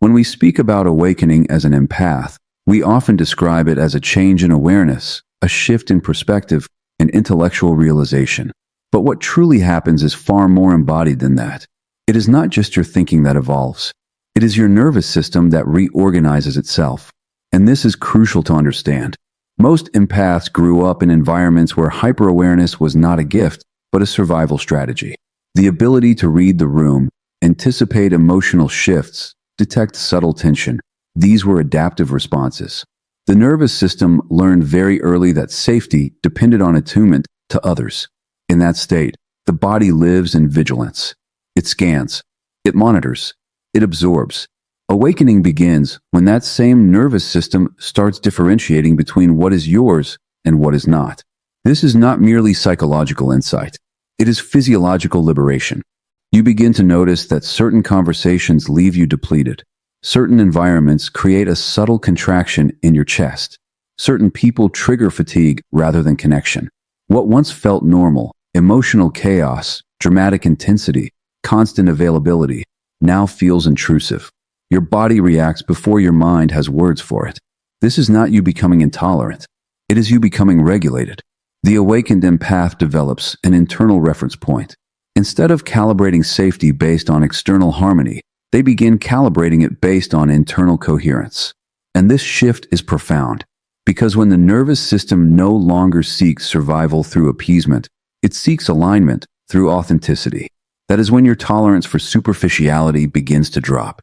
When we speak about awakening as an empath, we often describe it as a change in awareness, a shift in perspective, and intellectual realization. But what truly happens is far more embodied than that. It is not just your thinking that evolves. It is your nervous system that reorganizes itself. And this is crucial to understand. Most empaths grew up in environments where hyper-awareness was not a gift, but a survival strategy. The ability to read the room, anticipate emotional shifts, detect subtle tension. These were adaptive responses. The nervous system learned very early that safety depended on attunement to others. In that state, the body lives in vigilance. It scans. It monitors. It absorbs. Awakening begins when that same nervous system starts differentiating between what is yours and what is not. This is not merely psychological insight. It is physiological liberation. You begin to notice that certain conversations leave you depleted. Certain environments create a subtle contraction in your chest. Certain people trigger fatigue rather than connection. What once felt normal, emotional chaos, dramatic intensity, constant availability, now feels intrusive. Your body reacts before your mind has words for it. This is not you becoming intolerant. It is you becoming regulated. The awakened empath develops an internal reference point. Instead of calibrating safety based on external harmony, they begin calibrating it based on internal coherence. And this shift is profound, because when the nervous system no longer seeks survival through appeasement, it seeks alignment through authenticity. That is when your tolerance for superficiality begins to drop.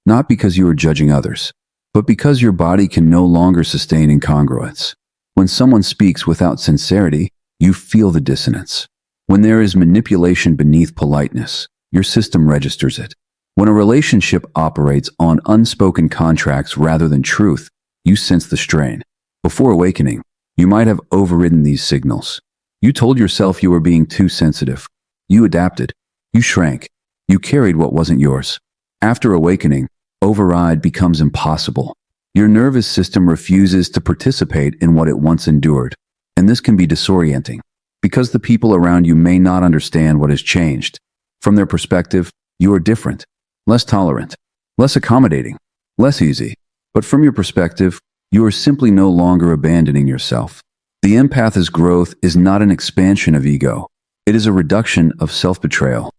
Not because you are judging others, but because your body can no longer sustain incongruence. When someone speaks without sincerity, you feel the dissonance. When there is manipulation beneath politeness, your system registers it. When a relationship operates on unspoken contracts rather than truth, you sense the strain. Before awakening, you might have overridden these signals. You told yourself you were being too sensitive. You adapted. You shrank. You carried what wasn't yours. After awakening, override becomes impossible. Your nervous system refuses to participate in what it once endured. And this can be disorienting, because the people around you may not understand what has changed. From their perspective, you are different, less tolerant, less accommodating, less easy. But from your perspective, you are simply no longer abandoning yourself. The empath's growth is not an expansion of ego. It is a reduction of self-betrayal.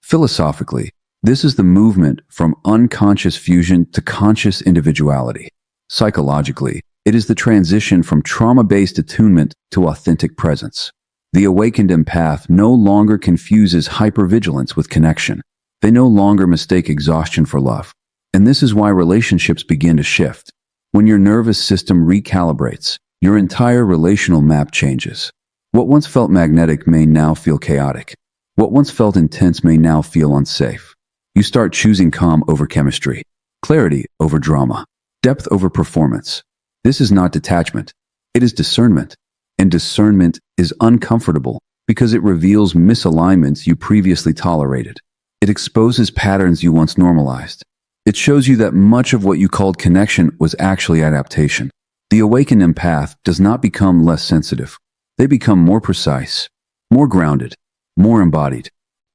Philosophically, this is the movement from unconscious fusion to conscious individuality. Psychologically, it is the transition from trauma-based attunement to authentic presence. The awakened empath no longer confuses hypervigilance with connection. They no longer mistake exhaustion for love. And this is why relationships begin to shift. When your nervous system recalibrates, your entire relational map changes. What once felt magnetic may now feel chaotic. What once felt intense may now feel unsafe. You start choosing calm over chemistry, clarity over drama, depth over performance. This is not detachment. It is discernment. And discernment is uncomfortable because it reveals misalignments you previously tolerated. It exposes patterns you once normalized. It shows you that much of what you called connection was actually adaptation. The awakened empath does not become less sensitive. They become more precise, more grounded, more embodied.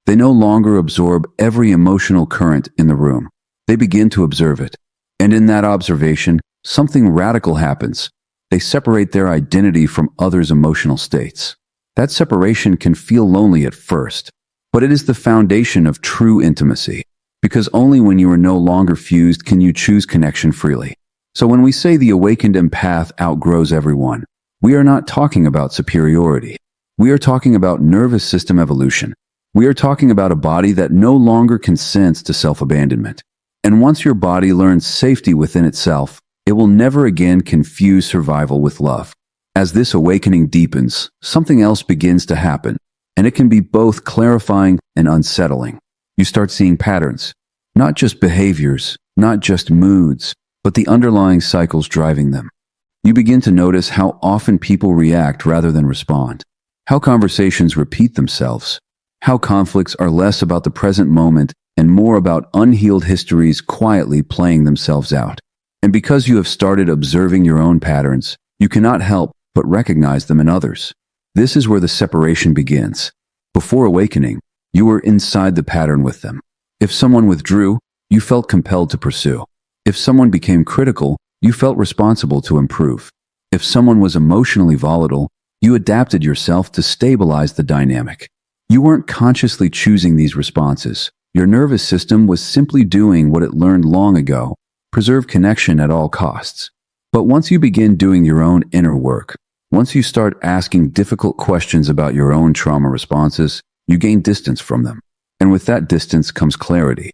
They no longer absorb every emotional current in the room. They begin to observe it. And in that observation, something radical happens. They separate their identity from others' emotional states. That separation can feel lonely at first, but it is the foundation of true intimacy, because only when you are no longer fused can you choose connection freely. So when we say the awakened empath outgrows everyone, we are not talking about superiority. We are talking about nervous system evolution. We are talking about a body that no longer consents to self-abandonment. And once your body learns safety within itself, it will never again confuse survival with love. As this awakening deepens, something else begins to happen, and it can be both clarifying and unsettling. You start seeing patterns, not just behaviors, not just moods, but the underlying cycles driving them. You begin to notice how often people react rather than respond, how conversations repeat themselves, how conflicts are less about the present moment and more about unhealed histories quietly playing themselves out. And because you have started observing your own patterns, you cannot help but recognize them in others. This is where the separation begins. Before awakening, you were inside the pattern with them. If someone withdrew, you felt compelled to pursue. If someone became critical, you felt responsible to improve. If someone was emotionally volatile, you adapted yourself to stabilize the dynamic. You weren't consciously choosing these responses. Your nervous system was simply doing what it learned long ago: preserve connection at all costs. But once you begin doing your own inner work, once you start asking difficult questions about your own trauma responses, you gain distance from them. And with that distance comes clarity.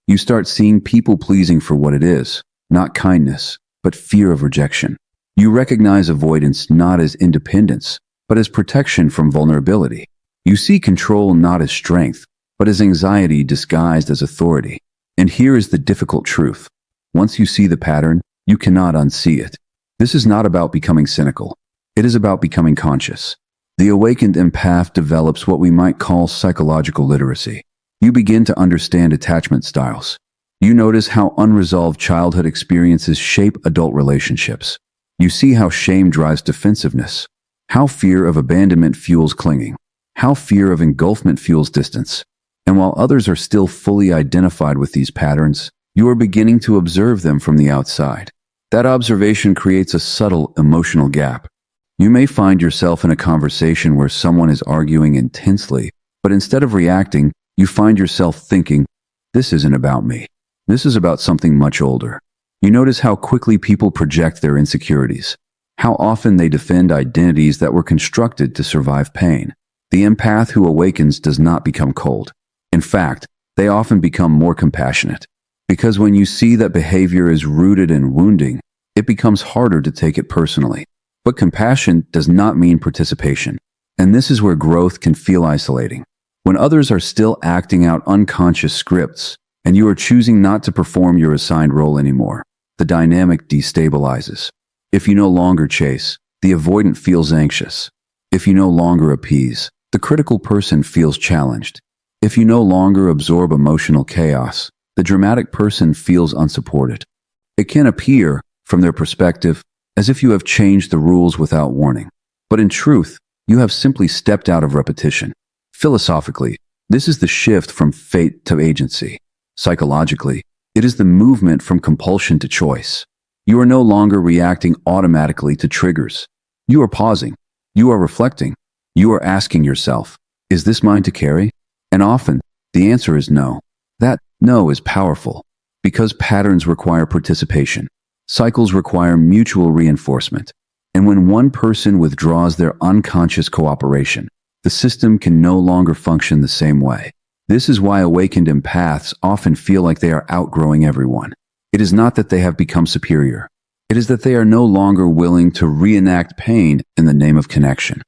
You start seeing people-pleasing for what it is, not kindness, but fear of rejection. You recognize avoidance not as independence, but as protection from vulnerability. You see control not as strength, but as anxiety disguised as authority. And here is the difficult truth. Once you see the pattern, you cannot unsee it. This is not about becoming cynical. It is about becoming conscious. The awakened empath develops what we might call psychological literacy. You begin to understand attachment styles. You notice how unresolved childhood experiences shape adult relationships. You see how shame drives defensiveness, how fear of abandonment fuels clinging, how fear of engulfment fuels distance. And while others are still fully identified with these patterns, you are beginning to observe them from the outside. That observation creates a subtle emotional gap. You may find yourself in a conversation where someone is arguing intensely, but instead of reacting, you find yourself thinking, "This isn't about me. This is about something much older." You notice how quickly people project their insecurities, how often they defend identities that were constructed to survive pain. The empath who awakens does not become cold. In fact, they often become more compassionate. Because when you see that behavior is rooted in wounding, it becomes harder to take it personally. But compassion does not mean participation. And this is where growth can feel isolating. When others are still acting out unconscious scripts, and you are choosing not to perform your assigned role anymore, the dynamic destabilizes. If you no longer chase, the avoidant feels anxious. If you no longer appease, the critical person feels challenged. If you no longer absorb emotional chaos, the dramatic person feels unsupported. It can appear, from their perspective, as if you have changed the rules without warning. But in truth, you have simply stepped out of repetition. Philosophically, this is the shift from fate to agency. Psychologically, it is the movement from compulsion to choice. You are no longer reacting automatically to triggers. You are pausing. You are reflecting. You are asking yourself, is this mine to carry? And often, the answer is no. That no is powerful, because patterns require participation. Cycles require mutual reinforcement. And when one person withdraws their unconscious cooperation, the system can no longer function the same way. This is why awakened empaths often feel like they are outgrowing everyone. It is not that they have become superior. It is that they are no longer willing to reenact pain in the name of connection.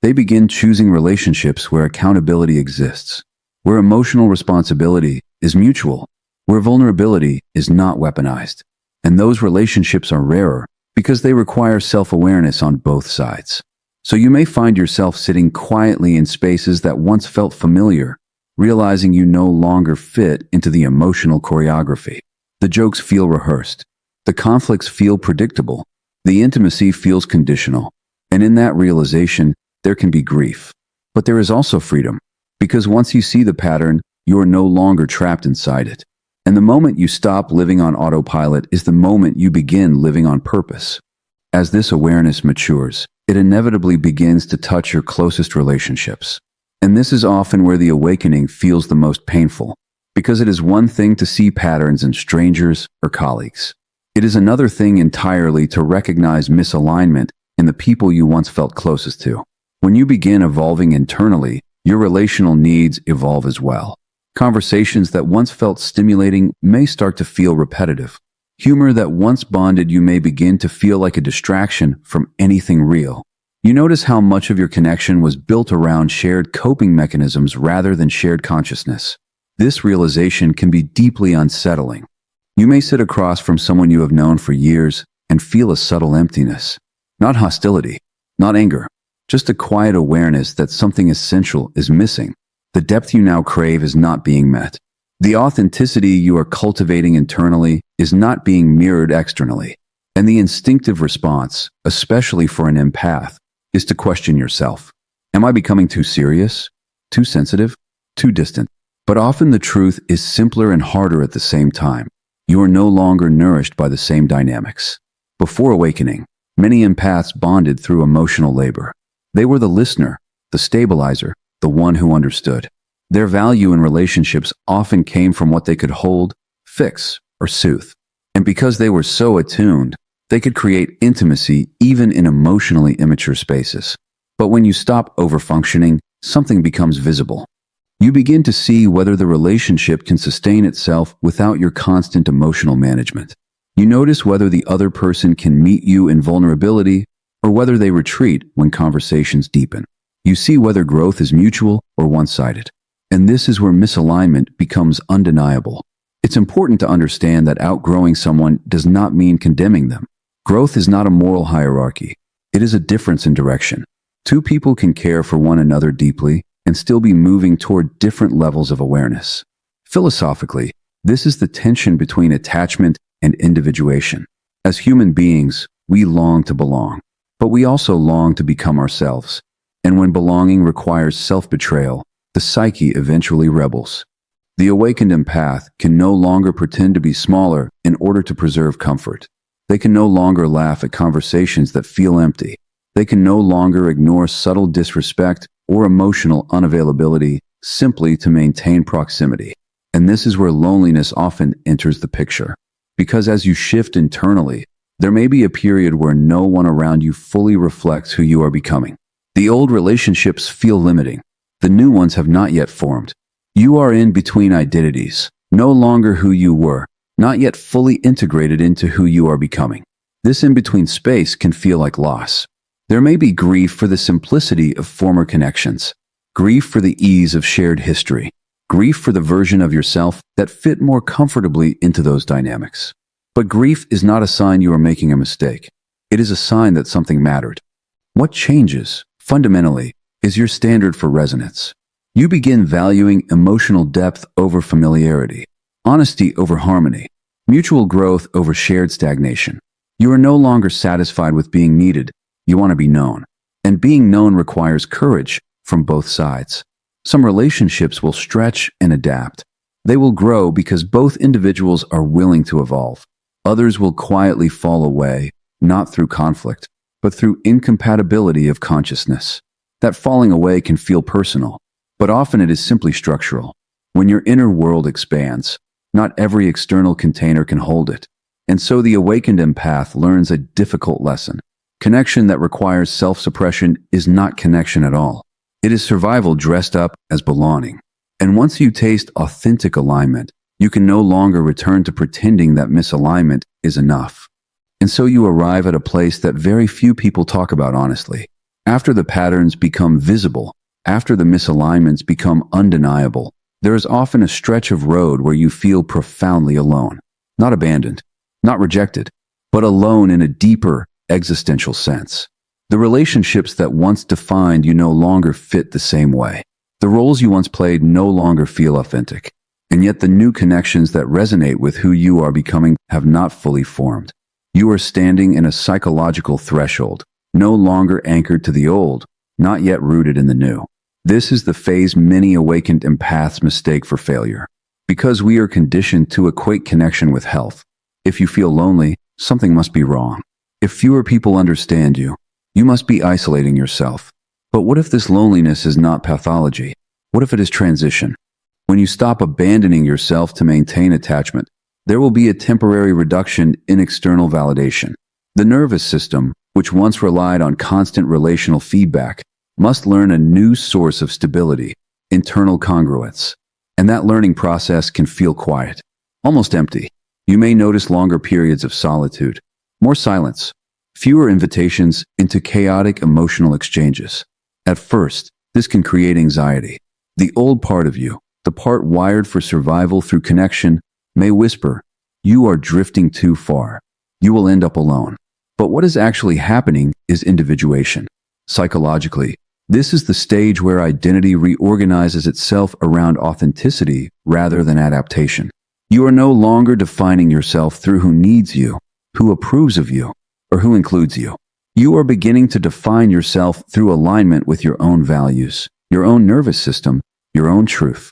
They begin choosing relationships where accountability exists, where emotional responsibility is mutual, where vulnerability is not weaponized. And those relationships are rarer because they require self-awareness on both sides. So you may find yourself sitting quietly in spaces that once felt familiar, realizing you no longer fit into the emotional choreography. The jokes feel rehearsed. The conflicts feel predictable. The intimacy feels conditional. And in that realization, there can be grief. But there is also freedom, because once you see the pattern, you are no longer trapped inside it. And the moment you stop living on autopilot is the moment you begin living on purpose. As this awareness matures, it inevitably begins to touch your closest relationships. And this is often where the awakening feels the most painful, because it is one thing to see patterns in strangers or colleagues. It is another thing entirely to recognize misalignment in the people you once felt closest to. When you begin evolving internally, your relational needs evolve as well. Conversations that once felt stimulating may start to feel repetitive. Humor that once bonded you may begin to feel like a distraction from anything real. You notice how much of your connection was built around shared coping mechanisms rather than shared consciousness. This realization can be deeply unsettling. You may sit across from someone you have known for years and feel a subtle emptiness. Not hostility, not anger, just a quiet awareness that something essential is missing. The depth you now crave is not being met. The authenticity you are cultivating internally is not being mirrored externally. And the instinctive response, especially for an empath, is to question yourself. Am I becoming too serious? Too sensitive? Too distant? But often the truth is simpler and harder at the same time. You are no longer nourished by the same dynamics. Before awakening, many empaths bonded through emotional labor. They were the listener, the stabilizer, the one who understood. Their value in relationships often came from what they could hold, fix, or soothe. And because they were so attuned, they could create intimacy even in emotionally immature spaces. But when you stop overfunctioning, something becomes visible. You begin to see whether the relationship can sustain itself without your constant emotional management. You notice whether the other person can meet you in vulnerability or whether they retreat when conversations deepen. You see whether growth is mutual or one-sided. And this is where misalignment becomes undeniable. It's important to understand that outgrowing someone does not mean condemning them. Growth is not a moral hierarchy. It is a difference in direction. Two people can care for one another deeply and still be moving toward different levels of awareness. Philosophically, this is the tension between attachment and individuation. As human beings, we long to belong, but we also long to become ourselves. And when belonging requires self-betrayal, the psyche eventually rebels. The awakened empath can no longer pretend to be smaller in order to preserve comfort. They can no longer laugh at conversations that feel empty. They can no longer ignore subtle disrespect or emotional unavailability simply to maintain proximity. And this is where loneliness often enters the picture. Because as you shift internally, there may be a period where no one around you fully reflects who you are becoming. The old relationships feel limiting. The new ones have not yet formed. You are in between identities, no longer who you were, not yet fully integrated into who you are becoming. This in-between space can feel like loss. There may be grief for the simplicity of former connections, grief for the ease of shared history, grief for the version of yourself that fit more comfortably into those dynamics. But grief is not a sign you are making a mistake. It is a sign that something mattered. What changes, fundamentally, is your standard for resonance. You begin valuing emotional depth over familiarity, honesty over harmony, mutual growth over shared stagnation. You are no longer satisfied with being needed. You want to be known. And being known requires courage from both sides. Some relationships will stretch and adapt. They will grow because both individuals are willing to evolve. Others will quietly fall away, not through conflict, but through incompatibility of consciousness. That falling away can feel personal, but often it is simply structural. When your inner world expands, not every external container can hold it. And so the awakened empath learns a difficult lesson. Connection that requires self-suppression is not connection at all. It is survival dressed up as belonging. And once you taste authentic alignment, you can no longer return to pretending that misalignment is enough. And so you arrive at a place that very few people talk about honestly. After the patterns become visible, after the misalignments become undeniable, there is often a stretch of road where you feel profoundly alone. Not abandoned, not rejected, but alone in a deeper existential sense. The relationships that once defined you no longer fit the same way. The roles you once played no longer feel authentic. And yet the new connections that resonate with who you are becoming have not fully formed. You are standing in a psychological threshold, no longer anchored to the old, not yet rooted in the new. This is the phase many awakened empaths mistake for failure. Because we are conditioned to equate connection with health. If you feel lonely, something must be wrong. If fewer people understand you, you must be isolating yourself. But what if this loneliness is not pathology? What if it is transition? When you stop abandoning yourself to maintain attachment, there will be a temporary reduction in external validation. The nervous system, which once relied on constant relational feedback, must learn a new source of stability, internal congruence. And that learning process can feel quiet, almost empty. You may notice longer periods of solitude, more silence, fewer invitations into chaotic emotional exchanges. At first, this can create anxiety. The old part of you, the part wired for survival through connection, may whisper, "You are drifting too far. You will end up alone." But what is actually happening is individuation. Psychologically, this is the stage where identity reorganizes itself around authenticity rather than adaptation. You are no longer defining yourself through who needs you, who approves of you, or who includes you. You are beginning to define yourself through alignment with your own values, your own nervous system, your own truth.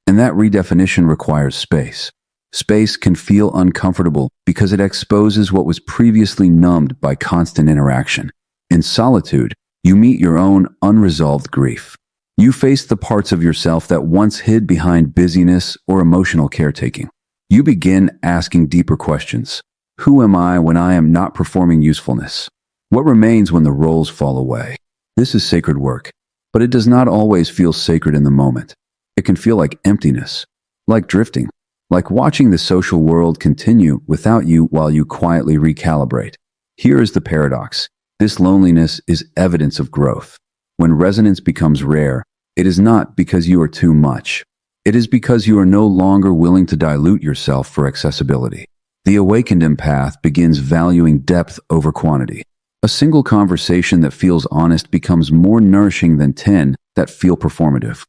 And that redefinition requires space. Space can feel uncomfortable because it exposes what was previously numbed by constant interaction. In solitude, you meet your own unresolved grief. You face the parts of yourself that once hid behind busyness or emotional caretaking. You begin asking deeper questions. Who am I when I am not performing usefulness? What remains when the roles fall away? This is sacred work, but it does not always feel sacred in the moment. It can feel like emptiness, like drifting, like watching the social world continue without you while you quietly recalibrate. Here is the paradox. This loneliness is evidence of growth. When resonance becomes rare, it is not because you are too much. It is because you are no longer willing to dilute yourself for accessibility. The awakened empath begins valuing depth over quantity. A single conversation that feels honest becomes more nourishing than 10 that feel performative.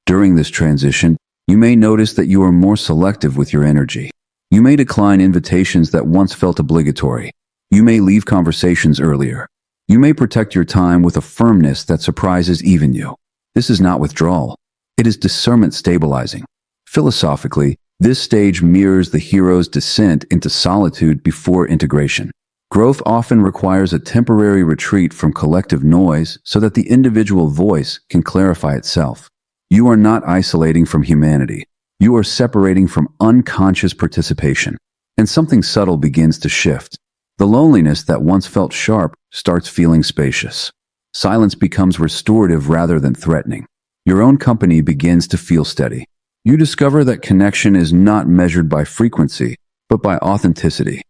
During this transition, you may notice that you are more selective with your energy. You may decline invitations that once felt obligatory. You may leave conversations earlier. You may protect your time with a firmness that surprises even you. This is not withdrawal. It is discernment stabilizing. Philosophically, this stage mirrors the hero's descent into solitude before integration. Growth often requires a temporary retreat from collective noise so that the individual voice can clarify itself. You are not isolating from humanity. You are separating from unconscious participation. And something subtle begins to shift. The loneliness that once felt sharp starts feeling spacious. Silence becomes restorative rather than threatening. Your own company begins to feel steady. You discover that connection is not measured by frequency, but by authenticity.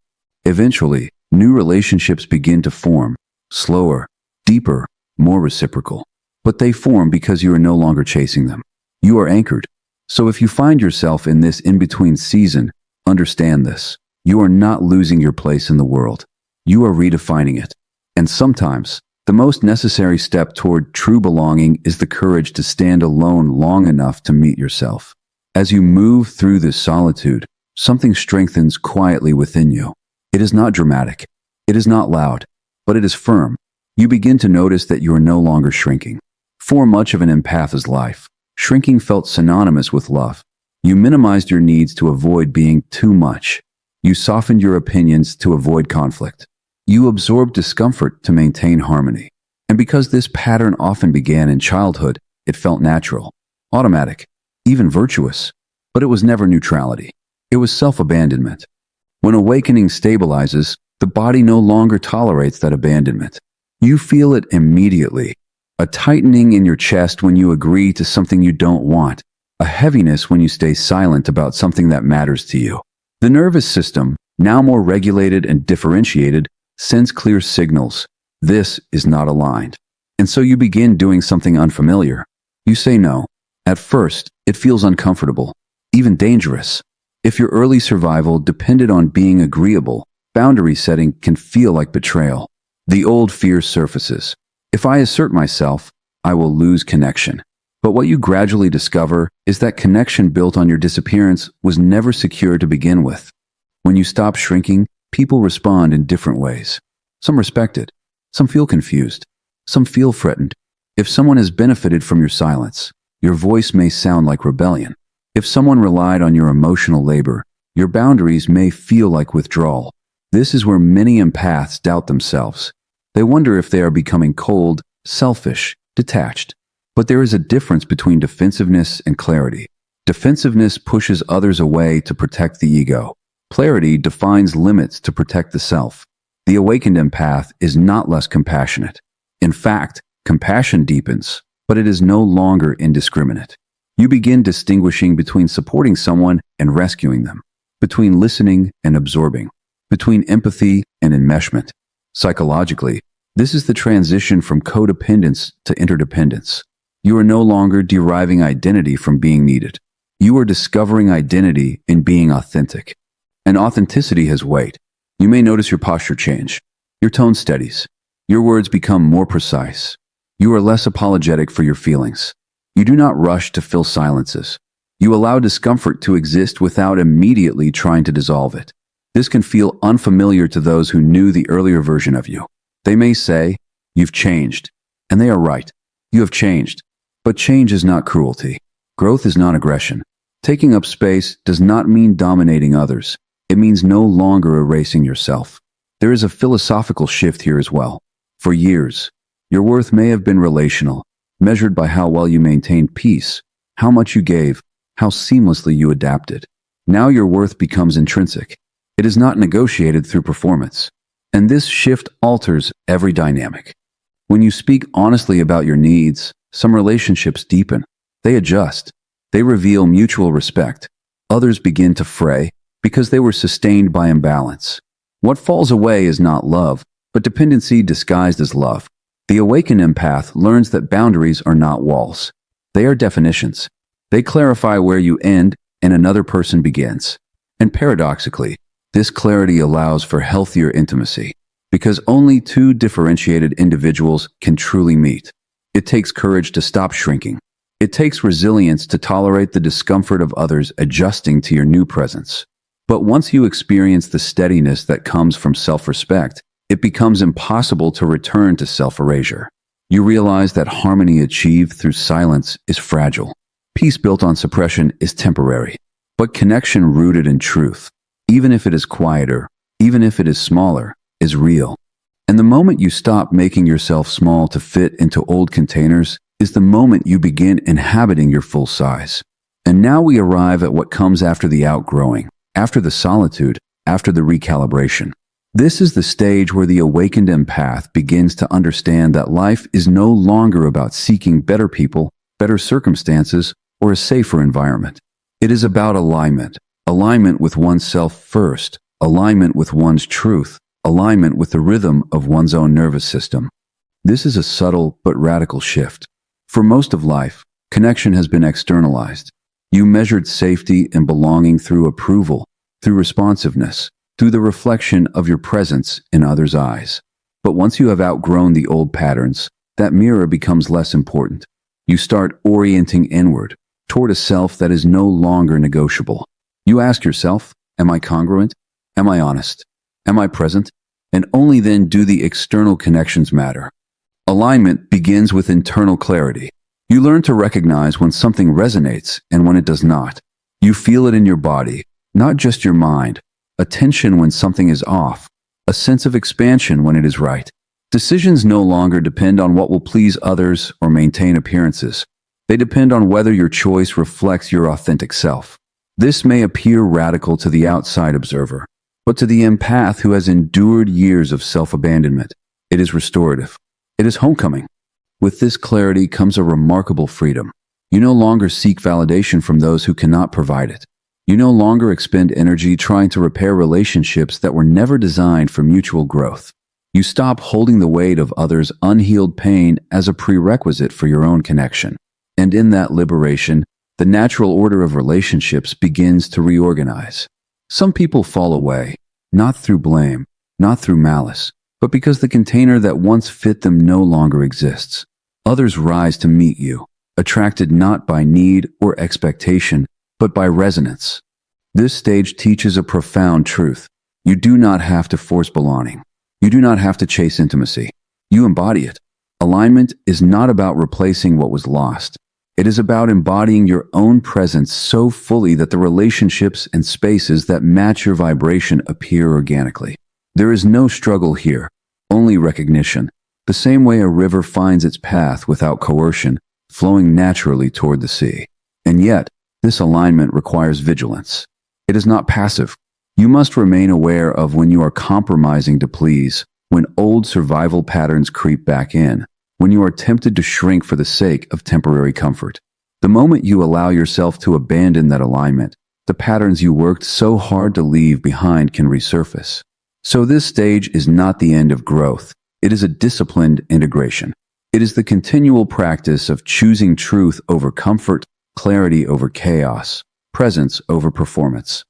Eventually, new relationships begin to form, slower, deeper, more reciprocal. But they form because you are no longer chasing them. You are anchored. So if you find yourself in this in-between season, understand this. You are not losing your place in the world. You are redefining it. And sometimes, the most necessary step toward true belonging is the courage to stand alone long enough to meet yourself. As you move through this solitude, something strengthens quietly within you. It is not dramatic. It is not loud, but it is firm. You begin to notice that you are no longer shrinking. For much of an empath's life, shrinking felt synonymous with love. You minimized your needs to avoid being too much. You softened your opinions to avoid conflict. You absorbed discomfort to maintain harmony. And because this pattern often began in childhood, it felt natural, automatic, even virtuous. But it was never neutrality. It was self-abandonment. When awakening stabilizes, the body no longer tolerates that abandonment. You feel it immediately. A tightening in your chest when you agree to something you don't want. A heaviness when you stay silent about something that matters to you. The nervous system, now more regulated and differentiated, sends clear signals. This is not aligned. And so you begin doing something unfamiliar. You say no. At first, it feels uncomfortable, even dangerous. If your early survival depended on being agreeable, boundary setting can feel like betrayal. The old fear surfaces. If I assert myself, I will lose connection. But what you gradually discover is that connection built on your disappearance was never secure to begin with. When you stop shrinking, people respond in different ways. Some respect it. Some feel confused. Some feel threatened. If someone has benefited from your silence, your voice may sound like rebellion. If someone relied on your emotional labor, your boundaries may feel like withdrawal. This is where many empaths doubt themselves. They wonder if they are becoming cold, selfish, detached. But there is a difference between defensiveness and clarity. Defensiveness pushes others away to protect the ego. Clarity defines limits to protect the self. The awakened empath is not less compassionate. In fact, compassion deepens, but it is no longer indiscriminate. You begin distinguishing between supporting someone and rescuing them, between listening and absorbing, between empathy and enmeshment. Psychologically, this is the transition from codependence to interdependence. You are no longer deriving identity from being needed. You are discovering identity in being authentic. And authenticity has weight. You may notice your posture change. Your tone steadies. Your words become more precise. You are less apologetic for your feelings. You do not rush to fill silences. You allow discomfort to exist without immediately trying to dissolve it. This can feel unfamiliar to those who knew the earlier version of you. They may say, "You've changed." And they are right. You have changed. But change is not cruelty. Growth is not aggression. Taking up space does not mean dominating others. It means no longer erasing yourself. There is a philosophical shift here as well. For years, your worth may have been relational, measured by how well you maintained peace, how much you gave, how seamlessly you adapted. Now your worth becomes intrinsic. It is not negotiated through performance. And this shift alters every dynamic. When you speak honestly about your needs, some relationships deepen. They adjust. They reveal mutual respect. Others begin to fray because they were sustained by imbalance. What falls away is not love, but dependency disguised as love. The awakened empath learns that boundaries are not walls. They are definitions. They clarify where you end and another person begins. And paradoxically, this clarity allows for healthier intimacy, because only two differentiated individuals can truly meet. It takes courage to stop shrinking. It takes resilience to tolerate the discomfort of others adjusting to your new presence. But once you experience the steadiness that comes from self-respect, it becomes impossible to return to self-erasure. You realize that harmony achieved through silence is fragile. Peace built on suppression is temporary. But connection rooted in truth, even if it is quieter, even if it is smaller, is real. And the moment you stop making yourself small to fit into old containers is the moment you begin inhabiting your full size. And now we arrive at what comes after the outgrowing, after the solitude, after the recalibration. This is the stage where the awakened empath begins to understand that life is no longer about seeking better people, better circumstances, or a safer environment. It is about alignment. Alignment with oneself first, alignment with one's truth, alignment with the rhythm of one's own nervous system. This is a subtle but radical shift. For most of life, connection has been externalized. You measured safety and belonging through approval, through responsiveness, through the reflection of your presence in others' eyes. But once you have outgrown the old patterns, that mirror becomes less important. You start orienting inward, toward a self that is no longer negotiable. You ask yourself, am I congruent? Am I honest? Am I present? And only then do the external connections matter. Alignment begins with internal clarity. You learn to recognize when something resonates and when it does not. You feel it in your body, not just your mind. A tension when something is off. A sense of expansion when it is right. Decisions no longer depend on what will please others or maintain appearances. They depend on whether your choice reflects your authentic self. This may appear radical to the outside observer, but to the empath who has endured years of self-abandonment, it is restorative. It is homecoming. With this clarity comes a remarkable freedom. You no longer seek validation from those who cannot provide it. You no longer expend energy trying to repair relationships that were never designed for mutual growth. You stop holding the weight of others' unhealed pain as a prerequisite for your own connection. And in that liberation, the natural order of relationships begins to reorganize. Some people fall away, not through blame, not through malice, but because the container that once fit them no longer exists. Others rise to meet you, attracted not by need or expectation, but by resonance. This stage teaches a profound truth. You do not have to force belonging. You do not have to chase intimacy. You embody it. Alignment is not about replacing what was lost. It is about embodying your own presence so fully that the relationships and spaces that match your vibration appear organically. There is no struggle here, only recognition. The same way a river finds its path without coercion, flowing naturally toward the sea. And yet, this alignment requires vigilance. It is not passive. You must remain aware of when you are compromising to please, when old survival patterns creep back in, when you are tempted to shrink for the sake of temporary comfort. The moment you allow yourself to abandon that alignment, the patterns you worked so hard to leave behind can resurface. So this stage is not the end of growth. It is a disciplined integration. It is the continual practice of choosing truth over comfort, clarity over chaos, presence over performance.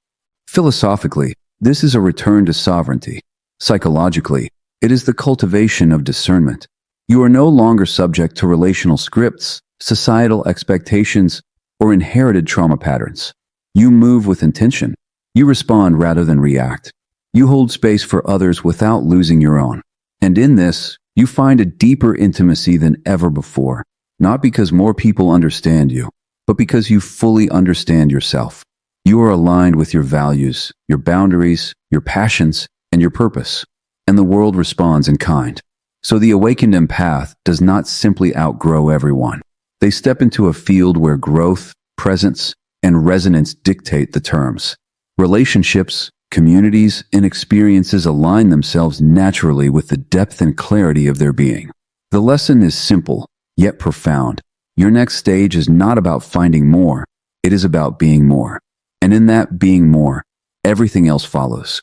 Philosophically, this is a return to sovereignty. Psychologically, it is the cultivation of discernment. You are no longer subject to relational scripts, societal expectations, or inherited trauma patterns. You move with intention. You respond rather than react. You hold space for others without losing your own. And in this, you find a deeper intimacy than ever before, not because more people understand you, but because you fully understand yourself. You are aligned with your values, your boundaries, your passions, and your purpose, and the world responds in kind. So the awakened empath does not simply outgrow everyone. They step into a field where growth, presence, and resonance dictate the terms. Relationships, communities, and experiences align themselves naturally with the depth and clarity of their being. The lesson is simple, yet profound. Your next stage is not about finding more, it is about being more. And in that being more, everything else follows.